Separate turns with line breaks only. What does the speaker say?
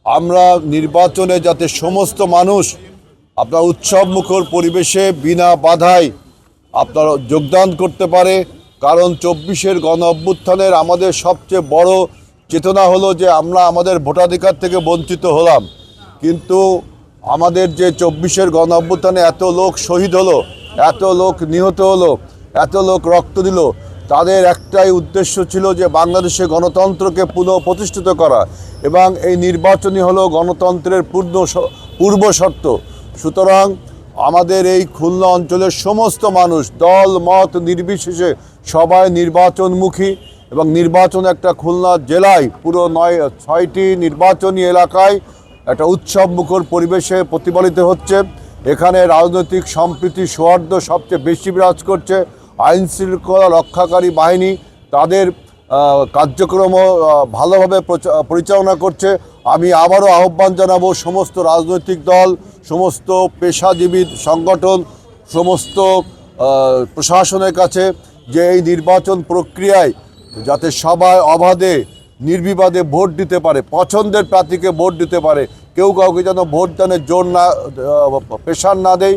আমরা নির্বাচনে যাতে সমস্ত মানুষ আপনার উৎসবমুখর পরিবেশে বিনা বাধায় আপনারা যোগদান করতে পারে। কারণ 24-এর গণ অভ্যুত্থানের আমাদের সবচেয়ে বড় চেতনা হলো যে আমরা আমাদের ভোটাধিকার থেকে বঞ্চিত হলাম, কিন্তু আমাদের যে 24-এর গণ অভ্যুত্থানে এত লোক শহীদ হলো, এত লোক নিহত হলো, এত লোক রক্ত দিল, তাদের একটাই উদ্দেশ্য ছিল যে বাংলাদেশে গণতন্ত্রকে পুনঃপ্রতিষ্ঠিত করা, এবং এই নির্বাচনই হলো গণতন্ত্রের পূর্ব শর্ত। সুতরাং আমাদের এই খুলনা অঞ্চলের সমস্ত মানুষ দল মত নির্বিশেষে সবাই নির্বাচনমুখী, এবং নির্বাচন একটা খুলনা জেলায় পুরো 6টি নির্বাচনী এলাকায় একটা উৎসবমুখর পরিবেশে প্রতিফলিত হচ্ছে। এখানে রাজনৈতিক সম্প্রীতি সৌহার্দ্য সবচেয়ে বেশি বিরাজ করছে। আইন শৃঙ্খলা রক্ষাকারী বাহিনী তাদের কার্যক্রমও ভালোভাবে পরিচালনা করছে। আমি আবারও আহ্বান জানাবো সমস্ত রাজনৈতিক দল, সমস্ত পেশাজীবী সংগঠন, সমস্ত প্রশাসনের কাছে যে এই নির্বাচন প্রক্রিয়ায় যাতে সবাই অবাধে নির্বিবাদে ভোট দিতে পারে, পছন্দের প্রার্থীকে ভোট দিতে পারে, কেউ কাউকে যেন ভোট দানের জোর না প্রেশার না দেয়।